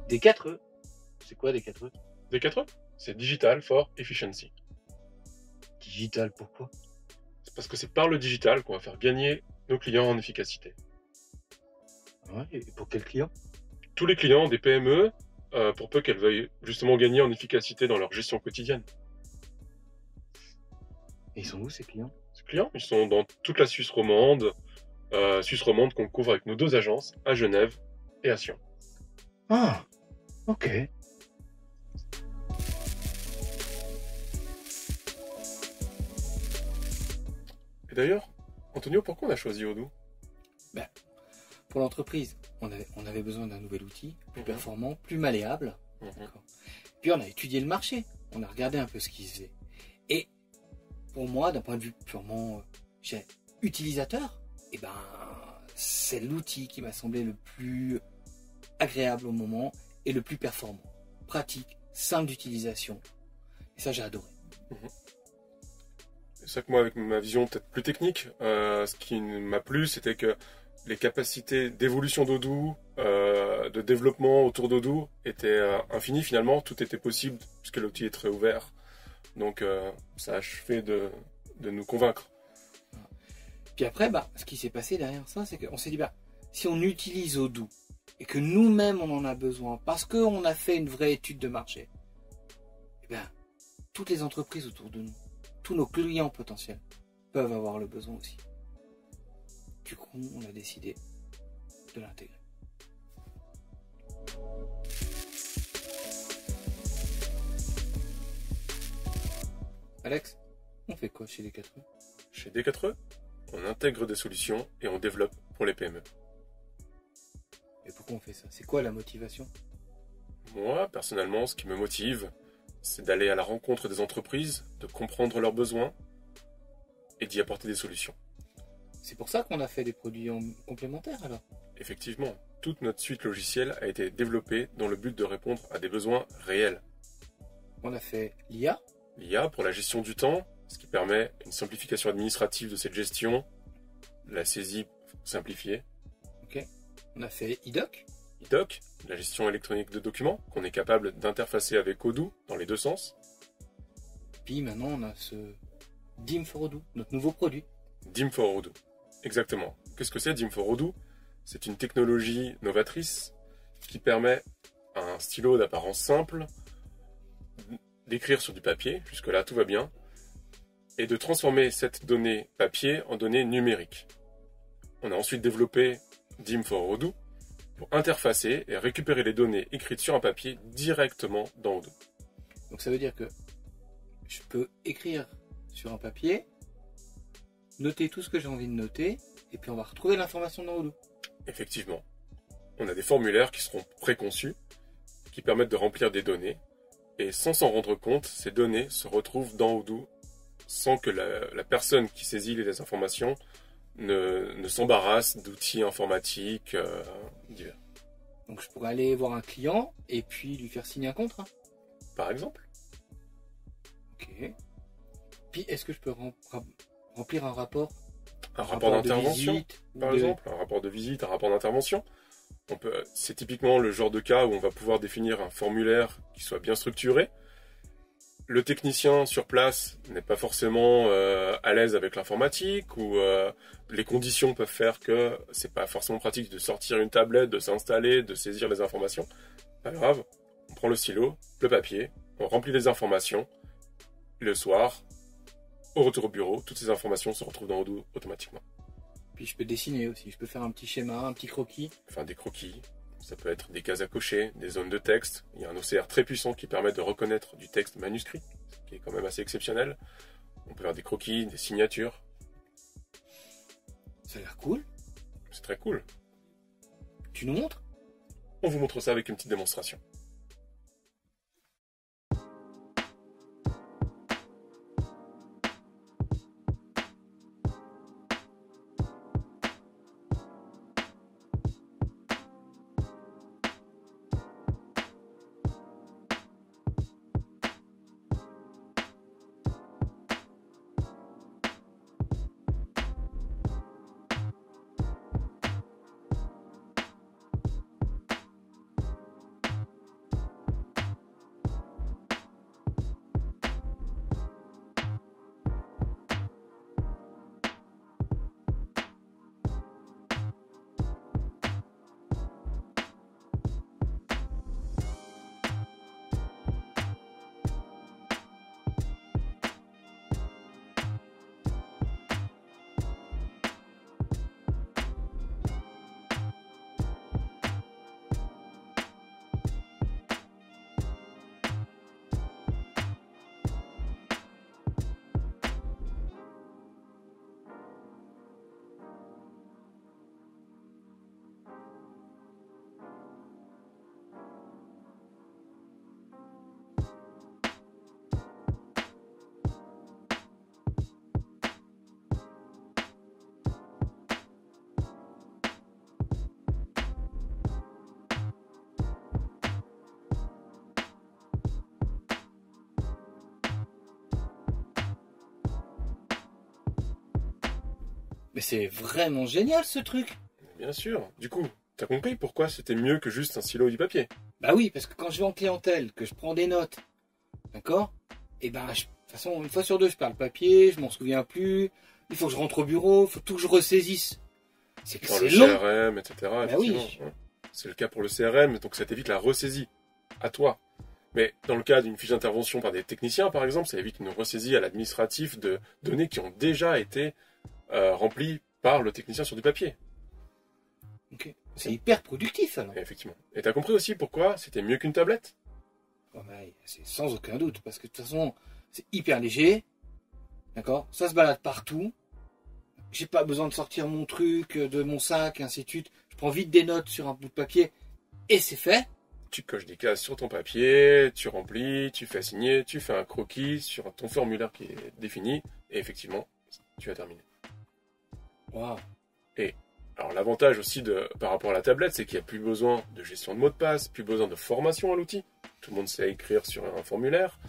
Des 4 E. C'est quoi des 4 E? D4E, c'est Digital for Efficiency. Digital, pourquoi? C'est parce que c'est par le digital qu'on va faire gagner nos clients en efficacité. Ouais, et pour quel client? Tous les clients des PME, pour peu qu'elles veuillent justement gagner en efficacité dans leur gestion quotidienne. Et ils sont où ces clients? Ces clients, ils sont dans toute la Suisse romande qu'on couvre avec nos 2 agences, à Genève et à Sion. Ah, ok. Et d'ailleurs, Antonio, pourquoi on a choisi Odoo? Pour l'entreprise, on avait besoin d'un nouvel outil, plus Mhm. performant, plus malléable. Mhm. D'accord. Puis on a étudié le marché, on a regardé un peu ce qui se faisait. Et pour moi, d'un point de vue purement utilisateur, eh ben, c'est l'outil qui m'a semblé le plus agréable au moment et le plus performant. Pratique, simple d'utilisation. Et ça, j'ai adoré. C'est ça que moi, avec ma vision peut-être plus technique, ce qui m'a plu, c'était que les capacités d'évolution d'Odoo, de développement autour d'Odoo étaient infinies finalement. Tout était possible puisque l'outil est très ouvert. Donc ça a achevé de nous convaincre. Puis après, ce qui s'est passé derrière ça, c'est qu'on s'est dit, si on utilise Odoo et que nous-mêmes on en a besoin parce qu'on a fait une vraie étude de marché, eh bien, toutes les entreprises autour de nous, tous nos clients potentiels peuvent avoir le besoin aussi. Du coup, on a décidé de l'intégrer. Alex, on fait quoi chez les 4E? Chez D4E, on intègre des solutions et on développe pour les PME. Et pourquoi on fait ça? C'est quoi la motivation? Moi, personnellement, ce qui me motive, c'est d'aller à la rencontre des entreprises, de comprendre leurs besoins et d'y apporter des solutions. C'est pour ça qu'on a fait des produits complémentaires alors? Effectivement, toute notre suite logicielle a été développée dans le but de répondre à des besoins réels. On a fait l'IA, L'IA pour la gestion du temps, ce qui permet une simplification administrative de cette gestion, la saisie simplifiée. on a fait IDOC, IDOC, la gestion électronique de documents, qu'on est capable d'interfacer avec Odoo dans les 2 sens. puis maintenant on a ce DIM for Odoo, notre nouveau produit. DIM for Odoo. Exactement. Qu'est-ce que c'est DIM for Odoo? C'est une technologie novatrice qui permet à un stylo d'apparence simple d'écrire sur du papier, jusque-là tout va bien, et de transformer cette donnée papier en donnée numérique. On a ensuite développé DIM for Odoo pour interfacer et récupérer les données écrites sur un papier directement dans Odoo. Donc ça veut dire que je peux écrire sur un papier, noter tout ce que j'ai envie de noter, et puis on va retrouver l'information dans Odoo. Effectivement, on a des formulaires qui seront préconçus, qui permettent de remplir des données, et sans s'en rendre compte, ces données se retrouvent dans Odoo sans que la personne qui saisit les informations ne s'embarrasse d'outils informatiques divers. Donc je pourrais aller voir un client et puis lui faire signer un contrat. Par exemple, Ok. Puis est-ce que je peux remplir un rapport? un rapport de d'intervention, visite, par exemple, un rapport de visite, un rapport d'intervention. C'est typiquement le genre de cas où on va pouvoir définir un formulaire qui soit bien structuré. Le technicien sur place n'est pas forcément à l'aise avec l'informatique ou les conditions peuvent faire que c'est pas forcément pratique de sortir une tablette, de s'installer, de saisir les informations. Pas grave, on prend le stylo, le papier, on remplit les informations. Le soir, au retour au bureau, toutes ces informations se retrouvent dans Odoo automatiquement. Puis je peux dessiner aussi, je peux faire un petit schéma, un petit croquis. Enfin, des croquis, ça peut être des cases à cocher, des zones de texte. Il y a un OCR très puissant qui permet de reconnaître du texte manuscrit, ce qui est quand même assez exceptionnel. On peut faire des croquis, des signatures. Ça a l'air cool. C'est très cool. Tu nous montres? On vous montre ça avec une petite démonstration. Mais c'est vraiment génial ce truc. Bien sûr. Du coup, t'as compris pourquoi c'était mieux que juste un stylo et du papier. Bah oui, parce que quand je vais en clientèle, que je prends des notes, d'accord? Et ben, de toute façon, une fois sur deux, je perds le papier, je m'en souviens plus. Il faut que je rentre au bureau, il faut tout que je ressaisis. C'est que Dans c'est le long. CRM, etc. Bah oui. effectivement, ouais. C'est le cas pour le CRM, donc ça t'évite la ressaisie à toi. Mais dans le cas d'une fiche d'intervention par des techniciens, par exemple, ça évite une ressaisie à l'administratif de données qui ont déjà été remplies par le technicien sur du papier. Ok. C'est hyper productif alors. Et effectivement. Et t'as compris aussi pourquoi c'était mieux qu'une tablette? Ouais, bah, c'est sans aucun doute, parce que de toute façon, c'est hyper léger, d'accord? Ça se balade partout. J'ai pas besoin de sortir mon truc de mon sac, et ainsi de suite. Je prends vite des notes sur un bout de papier et c'est fait. Tu coches des cases sur ton papier, tu remplis, tu fais signer, tu fais un croquis sur ton formulaire qui est défini, et effectivement, tu as terminé. Waouh. Alors l'avantage aussi par rapport à la tablette, c'est qu'il n'y a plus besoin de gestion de mots de passe, plus besoin de formation à l'outil. Tout le monde sait écrire sur un formulaire.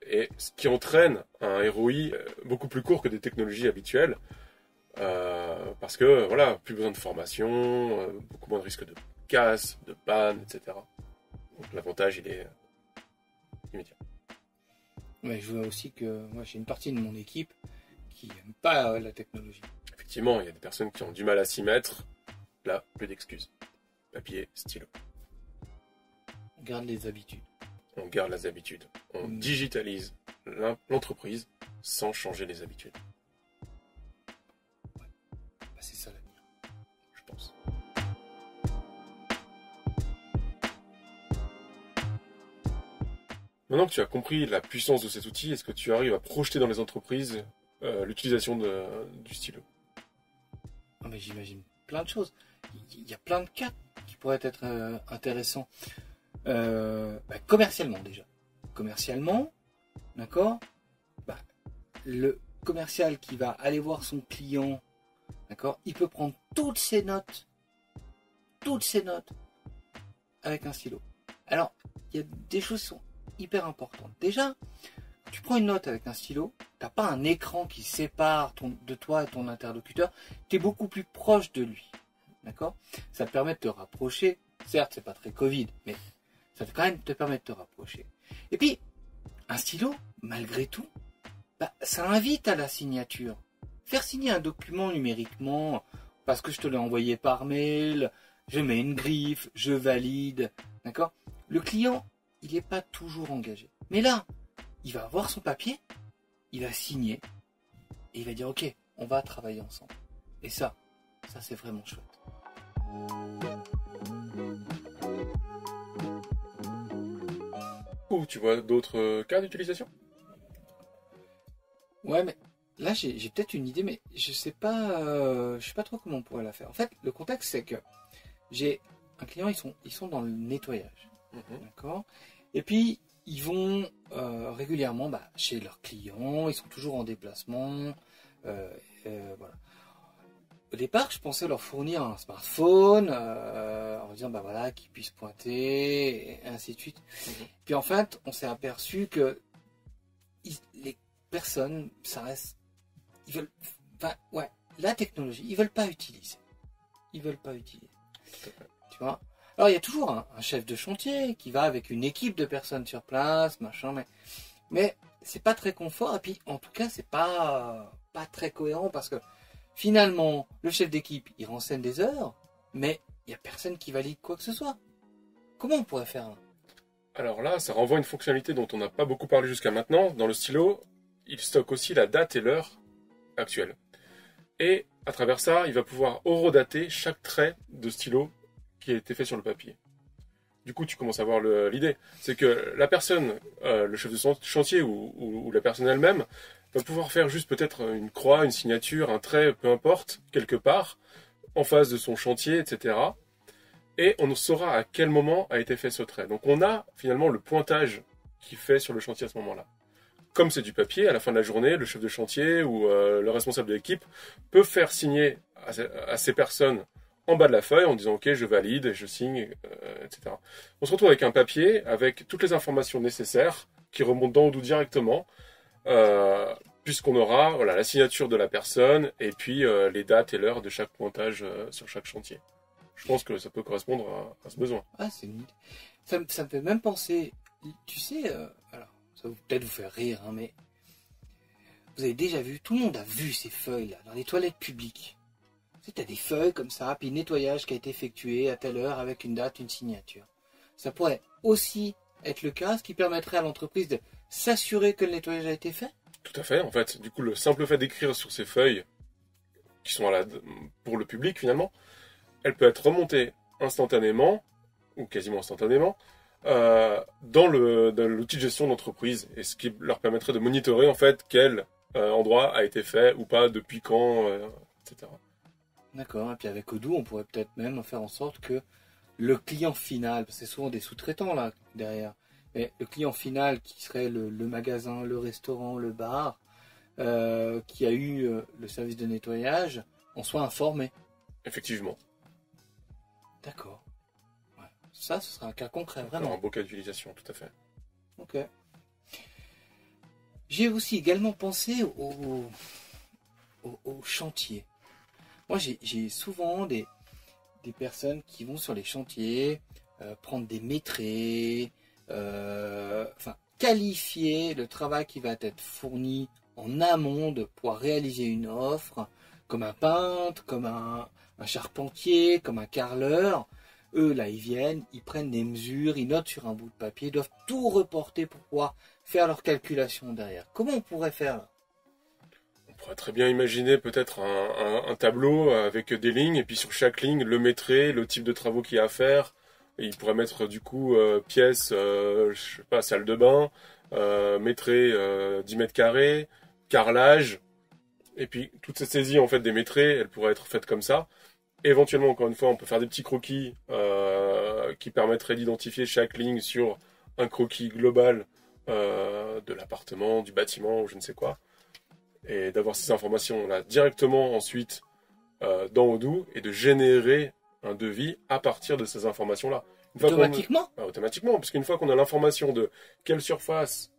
Et ce qui entraîne un ROI beaucoup plus court que des technologies habituelles. Parce que voilà, plus besoin de formation, beaucoup moins de risques de casse, de panne, etc. Donc l'avantage, il est immédiat. Mais je vois aussi que moi j'ai une partie de mon équipe qui n'aime pas la technologie. Effectivement, il y a des personnes qui ont du mal à s'y mettre. Là, plus d'excuses. Papier, stylo. On garde les habitudes. On garde les habitudes. On digitalise l'entreprise sans changer les habitudes. Bah, c'est ça l'avenir. Je pense. Maintenant que tu as compris la puissance de cet outil, est-ce que tu arrives à projeter dans les entreprises l'utilisation du stylo? Ah, mais j'imagine plein de choses. Il y a plein de cas qui pourraient être intéressants. Bah, commercialement déjà. Commercialement, d'accord? Bah, le commercial qui va aller voir son client, d'accord? Il peut prendre toutes ses notes avec un stylo. Alors, il y a des choses qui sont hyper importantes. Déjà, tu prends une note avec un stylo, t'as pas un écran qui sépare de toi et ton interlocuteur, tu es beaucoup plus proche de lui. D'accord? Ça te permet de te rapprocher. Certes, c'est pas très Covid, mais ça va quand même te permet de te rapprocher. Et puis, un stylo, malgré tout, bah, ça invite à la signature. Faire signer un document numériquement, parce que je te l'ai envoyé par mail, je mets une griffe, je valide, d'accord? Le client, il n'est pas toujours engagé. Mais là, il va avoir son papier, il va signer, et il va dire, ok, on va travailler ensemble. Et ça c'est vraiment chouette. Ou tu vois d'autres cas d'utilisation? Ouais, mais là j'ai peut-être une idée, mais je sais pas trop comment on pourrait la faire. En fait, le contexte c'est que j'ai un client, ils sont dans le nettoyage, d'accord. Et puis ils vont régulièrement chez leurs clients, ils sont toujours en déplacement, voilà. Au départ, je pensais leur fournir un smartphone, en disant voilà, qu'ils puissent pointer, et ainsi de suite. Puis en fait, on s'est aperçu que les personnes, ça reste, ils veulent, la technologie, ils veulent pas utiliser. Tu vois. Alors il y a toujours un chef de chantier qui va avec une équipe de personnes sur place, machin, mais c'est pas très confort. Et puis en tout cas, c'est pas très cohérent parce que finalement, le chef d'équipe, il renseigne des heures, mais il n'y a personne qui valide quoi que ce soit. Comment on pourrait faire là? Alors là, ça renvoie à une fonctionnalité dont on n'a pas beaucoup parlé jusqu'à maintenant. Dans le stylo, il stocke aussi la date et l'heure actuelle. Et à travers ça, il va pouvoir horodater chaque trait de stylo qui a été fait sur le papier. Du coup, tu commences à voir l'idée. C'est que la personne, le chef de chantier ou la personne elle-même, va pouvoir faire juste peut-être une croix, une signature, un trait, peu importe, quelque part, en face de son chantier, etc. Et on saura à quel moment a été fait ce trait. Donc on a finalement le pointage qui fait sur le chantier à ce moment-là. Comme c'est du papier, à la fin de la journée, le chef de chantier ou le responsable de l'équipe peut faire signer à ces personnes en bas de la feuille en disant ok, je valide, je signe, etc. On se retrouve avec un papier avec toutes les informations nécessaires qui remontent dans Odoo directement. puisqu'on aura voilà, la signature de la personne et puis les dates et l'heure de chaque pointage sur chaque chantier. Je pense que ça peut correspondre à ce besoin. Ah, c'est une idée. Ça me fait même penser, tu sais, alors, ça va peut-être vous faire rire, hein, mais vous avez déjà vu, tout le monde a vu ces feuilles-là, dans les toilettes publiques. Tu sais, as des feuilles comme ça, puis nettoyage qui a été effectué à telle heure avec une date, une signature. Ça pourrait aussi être le cas, ce qui permettrait à l'entreprise de s'assurer que le nettoyage a été fait. Tout à fait, en fait. Du coup, le simple fait d'écrire sur ces feuilles, qui sont pour le public finalement, elle peut être remontée instantanément, ou quasiment instantanément, dans l'outil de gestion d'entreprise, et ce qui leur permettrait de monitorer en fait quel endroit a été fait ou pas, depuis quand, etc. D'accord, et puis avec Odoo, on pourrait peut-être même faire en sorte que le client final, parce que c'est souvent des sous-traitants là derrière, mais le client final qui serait le magasin, le restaurant, le bar, qui a eu le service de nettoyage, en soit informé. Effectivement. D'accord. Ouais. Ça, ce sera un cas concret, Alors, vraiment. un beau cas d'utilisation, tout à fait. Ok. J'ai aussi également pensé au chantier. Moi, j'ai souvent des personnes qui vont sur les chantiers, prendre des métrés, qualifier le travail qui va être fourni en amont de pouvoir réaliser une offre, comme un peintre, comme un charpentier, comme un carreleur. Eux, là, ils viennent, ils prennent des mesures, ils notent sur un bout de papier, ils doivent tout reporter pour pouvoir faire leurs calculations derrière. Comment on pourrait faire là? On pourrait très bien imaginer peut-être un tableau avec des lignes, et puis sur chaque ligne, le métré, le type de travaux qu'il y a à faire. Et il pourrait mettre du coup pièce, je sais pas, salle de bain, métré 10 mètres carrés, carrelage. Et puis toute cette saisie en fait des métrés, elle pourrait être faite comme ça. Éventuellement, encore une fois, on peut faire des petits croquis qui permettraient d'identifier chaque ligne sur un croquis global de l'appartement, du bâtiment ou je ne sais quoi. Et d'avoir ces informations-là directement ensuite dans Odoo et de générer un devis à partir de ces informations-là. Automatiquement ? Automatiquement, parce qu'une fois qu'on a l'information de quelle surface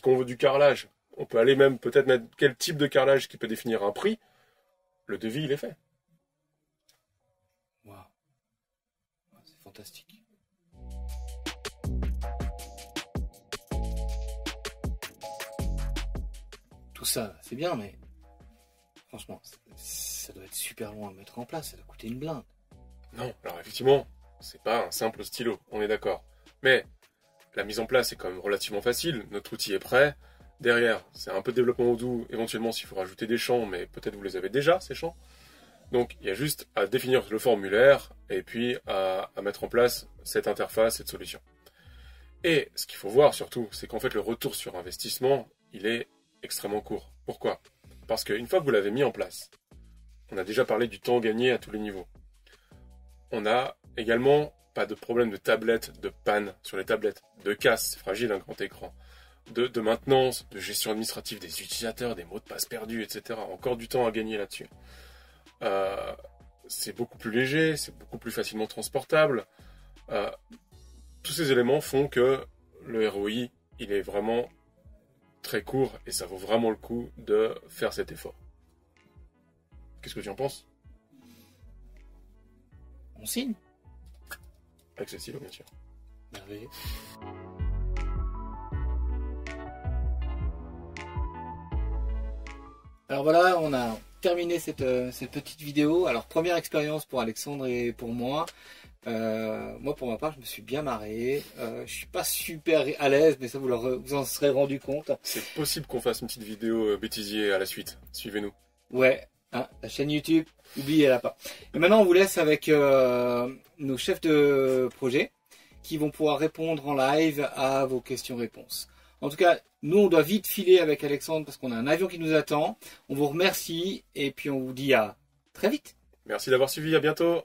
qu'on veut du carrelage, on peut aller même peut-être mettre quel type de carrelage qui peut définir un prix, le devis il est fait. Waouh, c'est fantastique. Tout ça, c'est bien, mais franchement, ça doit être super long à mettre en place, ça doit coûter une blinde. Non, alors effectivement, c'est pas un simple stylo, on est d'accord. Mais la mise en place est quand même relativement facile, notre outil est prêt. Derrière, c'est un peu de développement Odoo, éventuellement s'il faut rajouter des champs, mais peut-être vous les avez déjà, ces champs. Donc il y a juste à définir le formulaire et puis à mettre en place cette interface, cette solution. Et ce qu'il faut voir surtout, c'est qu'en fait le retour sur investissement, il est extrêmement court. Pourquoi ? Parce qu'une fois que vous l'avez mis en place, on a déjà parlé du temps gagné à tous les niveaux. On a également pas de problème de tablette, de panne sur les tablettes, de casse, c'est fragile un grand écran, de maintenance, de gestion administrative des utilisateurs, des mots de passe perdus, etc. Encore du temps à gagner là-dessus. C'est beaucoup plus léger, c'est beaucoup plus facilement transportable. Tous ces éléments font que le ROI, il est vraiment très court et ça vaut vraiment le coup de faire cet effort. Qu'est-ce que tu en penses ? On signe ? Avec ce stylo, bien sûr. Merveilleux. Alors voilà, on a terminé cette petite vidéo. Alors première expérience pour Alexandre et pour moi. Moi pour ma part, je me suis bien marré. Je suis pas super à l'aise, mais ça vous en serez rendu compte. C'est possible qu'on fasse une petite vidéo bêtisier à la suite. Suivez-nous. Ouais, hein, la chaîne YouTube, oubliez-la pas. Et maintenant, on vous laisse avec nos chefs de projet qui vont pouvoir répondre en live à vos questions-réponses. En tout cas, nous, on doit vite filer avec Alexandre parce qu'on a un avion qui nous attend. On vous remercie et puis on vous dit à très vite. Merci d'avoir suivi, à bientôt.